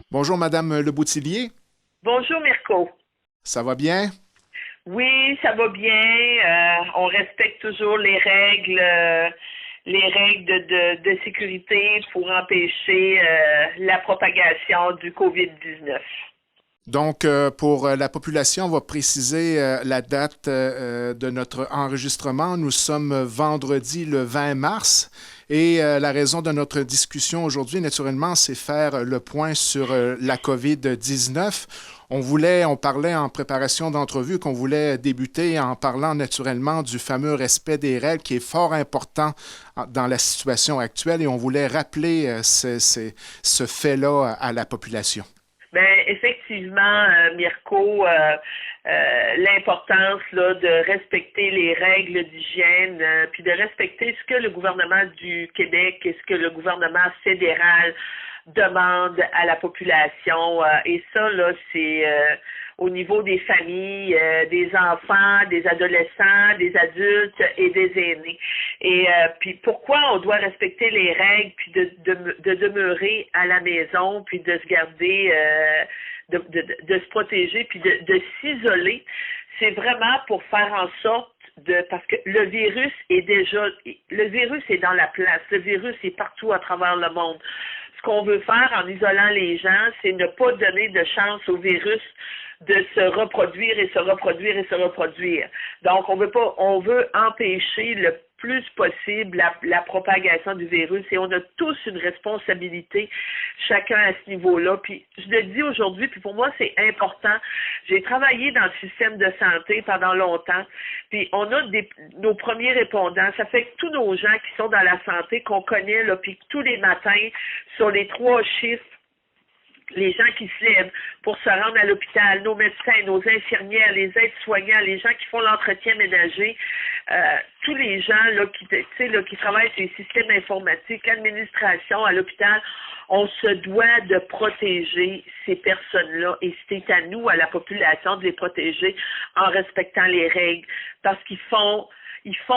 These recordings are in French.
Bonjour, Madame Le Boutillier. Bonjour Mirko. Ça va bien? Oui, ça va bien. On respecte toujours les règles de sécurité pour empêcher la propagation du COVID-19. Donc, pour la population, on va préciser la date de notre enregistrement. Nous sommes vendredi le 20 mars et la raison de notre discussion aujourd'hui, naturellement, c'est faire le point sur la COVID-19. On parlait en préparation d'entrevue qu'on voulait débuter en parlant naturellement du fameux respect des règles qui est fort important dans la situation actuelle et on voulait rappeler ce fait-là à la population. Ben effectivement, Mirko, l'importance là de respecter les règles d'hygiène, puis de respecter ce que le gouvernement du Québec et ce que le gouvernement fédéral demande à la population. Et ça, là, c'est au niveau des familles, des enfants, des adolescents, des adultes et des aînés. Et puis pourquoi on doit respecter les règles, puis de demeurer à la maison, puis de se garder, de se protéger, puis de s'isoler, c'est vraiment pour faire en sorte parce que le virus est dans la place, le virus est partout à travers le monde. Ce qu'on veut faire en isolant les gens, c'est ne pas donner de chance au virus de se reproduire et se reproduire et se reproduire. Donc, on veut empêcher le plus possible la propagation du virus et on a tous une responsabilité, chacun à ce niveau-là. Puis, je le dis aujourd'hui, puis pour moi, c'est important. J'ai travaillé dans le système de santé pendant longtemps, puis on a nos premiers répondants. Ça fait que tous nos gens qui sont dans la santé, qu'on connaît, là, puis tous les matins, sur les 3 chiffres, les gens qui se lèvent pour se rendre à l'hôpital, nos médecins, nos infirmières, les aides-soignants, les gens qui font l'entretien ménager, tous les gens là qui travaillent sur les systèmes informatiques, l'administration à l'hôpital, on se doit de protéger ces personnes-là et c'est à nous, à la population, de les protéger en respectant les règles parce qu'ils font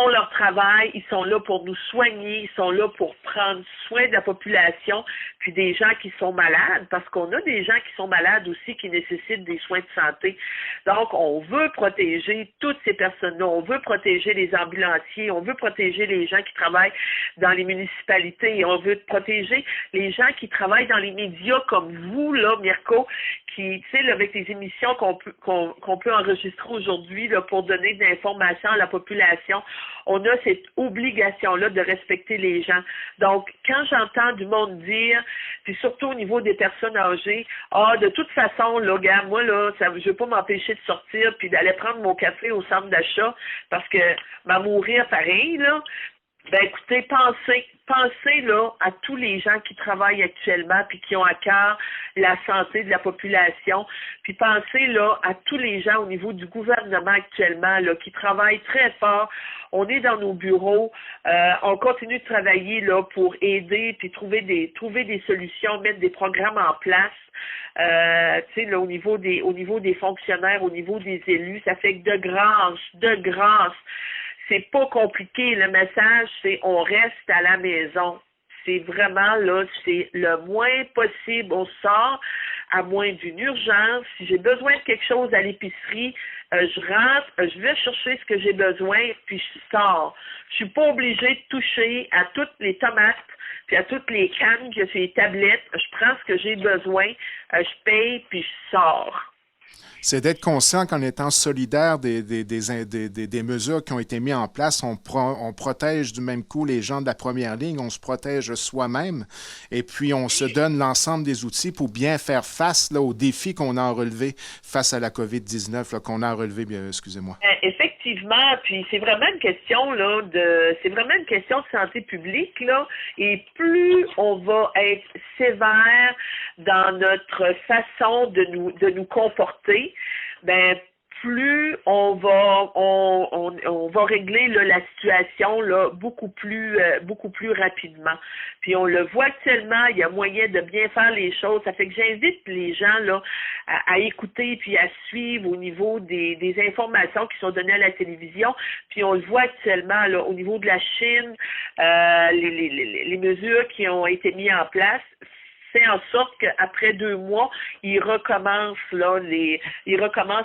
leur travail, ils sont là pour nous soigner, ils sont là pour prendre soin de la population, puis des gens qui sont malades, parce qu'on a des gens qui sont malades aussi, qui nécessitent des soins de santé. Donc, on veut protéger toutes ces personnes-là, on veut protéger les ambulanciers, on veut protéger les gens qui travaillent dans les municipalités, on veut protéger les gens qui travaillent dans les médias comme vous, là, Mirko, qui, tu sais, avec les émissions qu'on peut enregistrer aujourd'hui là, pour donner de l'information à la population, on a cette obligation-là de respecter les gens. Donc, quand j'entends du monde dire, puis surtout au niveau des personnes âgées, de toute façon, là, gars, moi, là, je ne veux pas m'empêcher de sortir puis d'aller prendre mon café au centre d'achat parce que m'a mourir pareil, là. Ben écoutez, pensez là à tous les gens qui travaillent actuellement puis qui ont à cœur la santé de la population, puis pensez là à tous les gens au niveau du gouvernement actuellement là qui travaillent très fort. On est dans nos bureaux, on continue de travailler là pour aider puis trouver des solutions, mettre des programmes en place. Tu sais là au niveau des fonctionnaires, au niveau des élus, ça fait que de grâce. C'est pas compliqué. Le message, c'est on reste à la maison. C'est vraiment là, c'est le moins possible. On sort à moins d'une urgence. Si j'ai besoin de quelque chose à l'épicerie, je rentre, je vais chercher ce que j'ai besoin, puis je sors. Je suis pas obligée de toucher à toutes les tomates, puis à toutes les cannes que sur les tablettes. Je prends ce que j'ai besoin, je paye, puis je sors. C'est d'être conscient qu'en étant solidaire des mesures qui ont été mises en place, on protège du même coup les gens de la première ligne, on se protège soi-même et puis on se donne l'ensemble des outils pour bien faire face là, aux défis qu'on a à relever face à la COVID-19, là, qu'on a à relever, bien, excusez-moi. Effectivement, puis c'est vraiment une question là c'est vraiment une question de santé publique là, et plus on va être sévère dans notre façon de nous comporter, ben plus on va régler là, la situation là beaucoup plus rapidement. Puis on le voit actuellement, il y a moyen de bien faire les choses. Ça fait que j'invite les gens là à écouter puis à suivre au niveau des informations qui sont données à la télévision. Puis on le voit actuellement là au niveau de la Chine, les mesures qui ont été mises en place. fait en sorte qu'après 2 mois, ils recommencent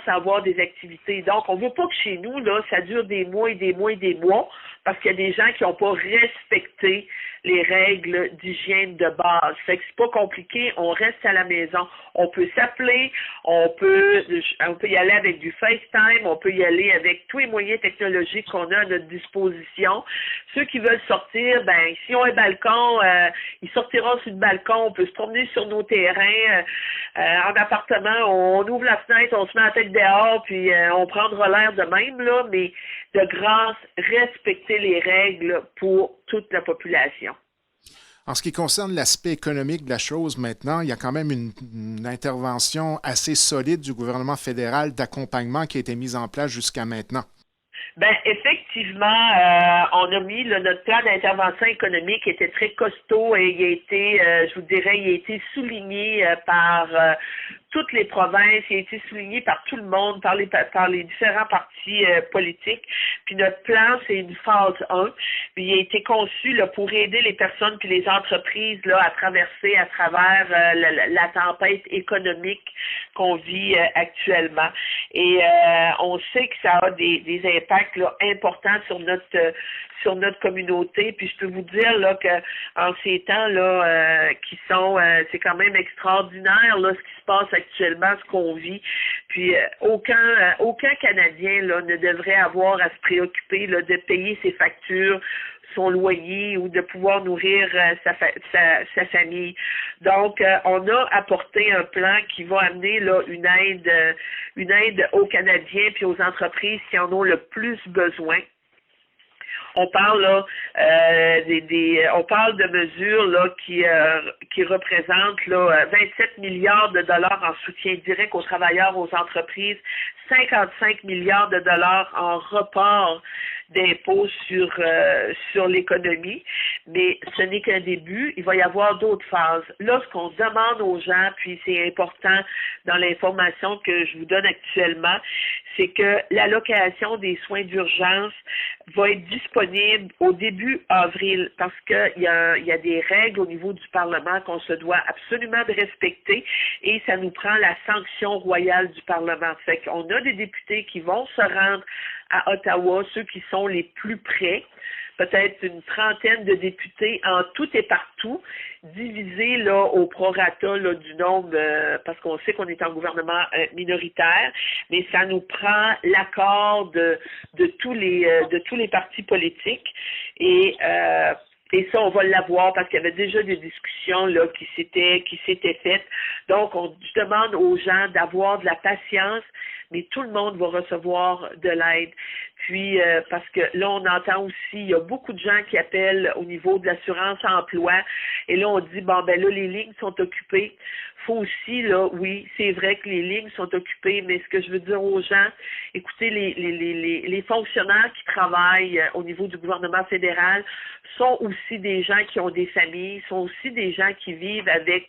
à avoir des activités. Donc, on veut pas que chez nous, là, ça dure des mois et des mois et des mois, parce qu'il y a des gens qui n'ont pas respecté les règles d'hygiène de base. Fait que c'est pas compliqué, on reste à la maison. On peut s'appeler, on peut y aller avec du FaceTime, on peut y aller avec tous les moyens technologiques qu'on a à notre disposition. Ceux qui veulent sortir, ben, s'ils ont un balcon, ils sortiront sur le balcon, on peut se promener sur nos terrains. En appartement, on ouvre la fenêtre, on se met la tête dehors, puis on prendra l'air de même, là, mais de grâce, respecter les règles pour toute la population. En ce qui concerne l'aspect économique de la chose maintenant, il y a quand même une intervention assez solide du gouvernement fédéral d'accompagnement qui a été mise en place jusqu'à maintenant. Ben effectivement, on a mis notre plan d'intervention économique était très costaud et il a été, je vous dirais, il a été souligné par toutes les provinces, il a été souligné par tout le monde, par les différents partis politiques. Puis notre plan, c'est une phase 1. Puis il a été conçu là, pour aider les personnes puis les entreprises là, à traverser à travers la tempête économique qu'on vit actuellement. Et on sait que ça a des impacts là, importants sur notre communauté. Puis je peux vous dire là que en ces temps là qui sont c'est quand même extraordinaire là ce qui se passe actuellement, ce qu'on vit. Puis aucun Canadien là ne devrait avoir à se préoccuper là de payer ses factures, son loyer ou de pouvoir nourrir sa famille. Donc, on a apporté un plan qui va amener là une aide aux Canadiens puis aux entreprises qui en ont le plus besoin. On parle là on parle de mesures là qui représentent là 27 milliards de dollars en soutien direct aux travailleurs, aux entreprises, 55 milliards de dollars en report d'impôts sur l'économie, mais ce n'est qu'un début, il va y avoir d'autres phases. Là, ce qu'on demande aux gens, puis c'est important dans l'information que je vous donne actuellement, c'est que l'allocation des soins d'urgence va être disponible au début avril parce qu'il y a des règles au niveau du Parlement qu'on se doit absolument de respecter et ça nous prend la sanction royale du Parlement. Fait qu'on a des députés qui vont se rendre à Ottawa, ceux qui sont les plus près, peut-être une trentaine de députés en tout et partout, divisés là au prorata là, du nombre, parce qu'on sait qu'on est en gouvernement minoritaire, mais ça nous prend l'accord de tous les partis politiques et ça, on va l'avoir parce qu'il y avait déjà des discussions là qui s'étaient faites. Donc, je demande aux gens d'avoir de la patience, mais tout le monde va recevoir de l'aide. Puis, parce que là, on entend aussi, il y a beaucoup de gens qui appellent au niveau de l'assurance emploi. Et là, on dit, bon, ben là, les lignes sont occupées. Faut aussi, là, oui, c'est vrai que les lignes sont occupées, mais ce que je veux dire aux gens, écoutez, les fonctionnaires qui travaillent au niveau du gouvernement fédéral sont aussi des gens qui ont des familles, sont aussi des gens qui vivent avec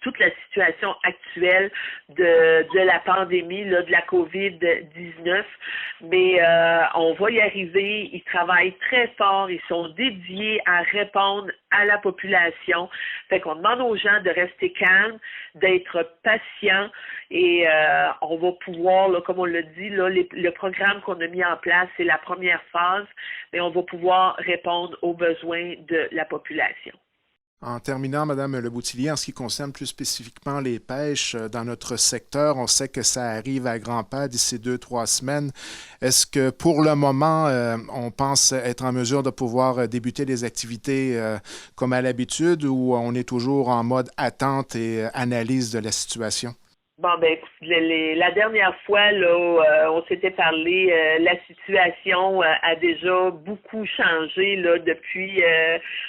toute la situation actuelle de la pandémie, là, de la COVID-19, mais on va y arriver, ils travaillent très fort, ils sont dédiés à répondre à la population. Fait qu'on demande aux gens de rester calmes, d'être patients et on va pouvoir, là, comme on l'a dit, là, le programme qu'on a mis en place, c'est la première phase, mais on va pouvoir répondre aux besoins de la population. En terminant, Madame Leboutillier, en ce qui concerne plus spécifiquement les pêches dans notre secteur, on sait que ça arrive à grands pas d'ici 2-3 semaines. Est-ce que pour le moment, on pense être en mesure de pouvoir débuter des activités comme à l'habitude ou on est toujours en mode attente et analyse de la situation? Bon, ben, la dernière fois, là, on s'était parlé, la situation a déjà beaucoup changé, là, depuis,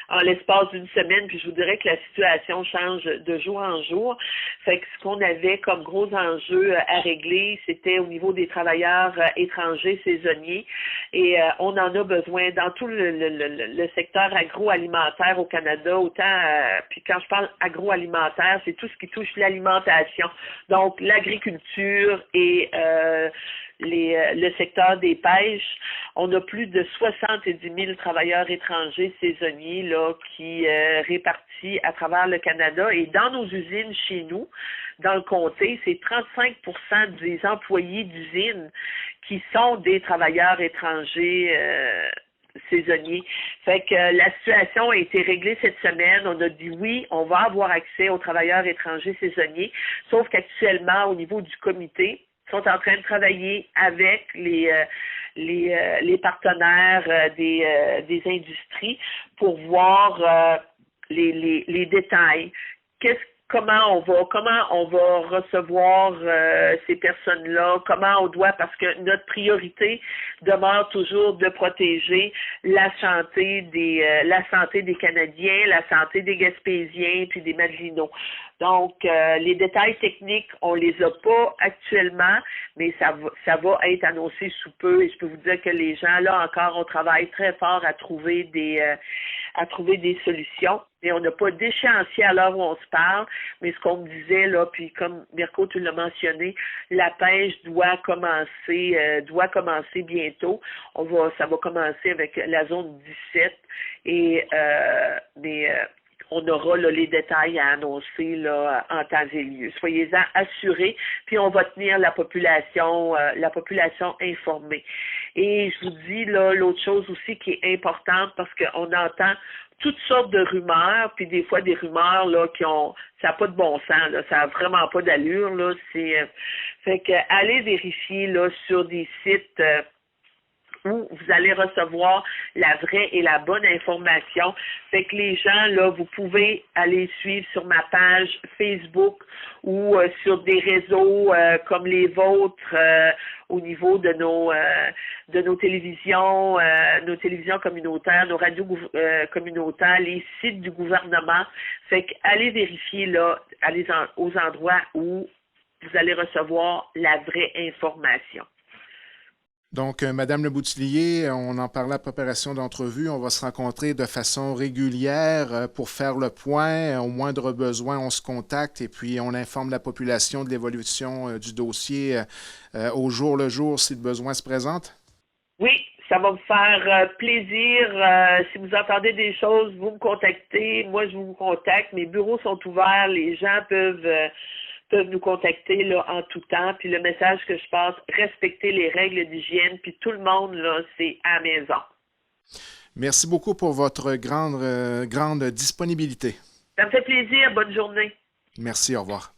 en l'espace d'une semaine, puis je vous dirais que la situation change de jour en jour. Fait que ce qu'on avait comme gros enjeu à régler, c'était au niveau des travailleurs étrangers saisonniers, et on en a besoin dans tout le secteur agroalimentaire au Canada, autant, puis quand je parle agroalimentaire, c'est tout ce qui touche l'alimentation. Donc, l'agriculture et le secteur des pêches. On a plus de 70 000 travailleurs étrangers saisonniers là qui répartis à travers le Canada et dans nos usines chez nous, dans le comté, c'est 35% des employés d'usines qui sont des travailleurs étrangers saisonniers. Fait que la situation a été réglée cette semaine. On a dit oui, on va avoir accès aux travailleurs étrangers saisonniers, sauf qu'actuellement, au niveau du comité, ils sont en train de travailler avec les partenaires des industries pour voir les détails. Comment on va recevoir ces personnes-là, comment on doit, parce que notre priorité demeure toujours de protéger la santé des Canadiens, la santé des Gaspésiens puis des Madelinots. Donc, les détails techniques, on les a pas actuellement, mais ça va être annoncé sous peu. Et je peux vous dire que les gens, là encore, on travaille très fort à trouver des solutions. Mais on n'a pas d'échéancier à l'heure où on se parle. Mais ce qu'on me disait, là, puis comme Mirko, tu l'as mentionné, la pêche doit commencer bientôt. Ça va commencer avec la zone 17 et on aura là, les détails à annoncer là, en temps et lieu. Soyez-en assurés, puis on va tenir la population informée. Et je vous dis là, l'autre chose aussi qui est importante, parce qu'on entend toutes sortes de rumeurs, puis des fois des rumeurs là ça n'a pas de bon sens, là, ça n'a vraiment pas d'allure, là. Fait que allez vérifier là sur des sites où vous allez recevoir la vraie et la bonne information. Fait que les gens, là, vous pouvez aller suivre sur ma page Facebook ou sur des réseaux comme les vôtres au niveau de nos télévisions communautaires, nos radios communautaires, les sites du gouvernement. Fait que allez vérifier là, allez aux endroits où vous allez recevoir la vraie information. Donc, Madame Le Boutillier, on en parlait à la préparation d'entrevue. On va se rencontrer de façon régulière pour faire le point. Au moindre besoin, on se contacte et puis on informe la population de l'évolution du dossier au jour le jour si le besoin se présente. Oui, ça va me faire plaisir. Si vous entendez des choses, vous me contactez. Moi, je vous contacte. Mes bureaux sont ouverts. Les gens peuvent nous contacter là, en tout temps. Puis le message que je passe, respecter les règles d'hygiène. Puis tout le monde, là, c'est à la maison. Merci beaucoup pour votre grande disponibilité. Ça me fait plaisir. Bonne journée. Merci, au revoir.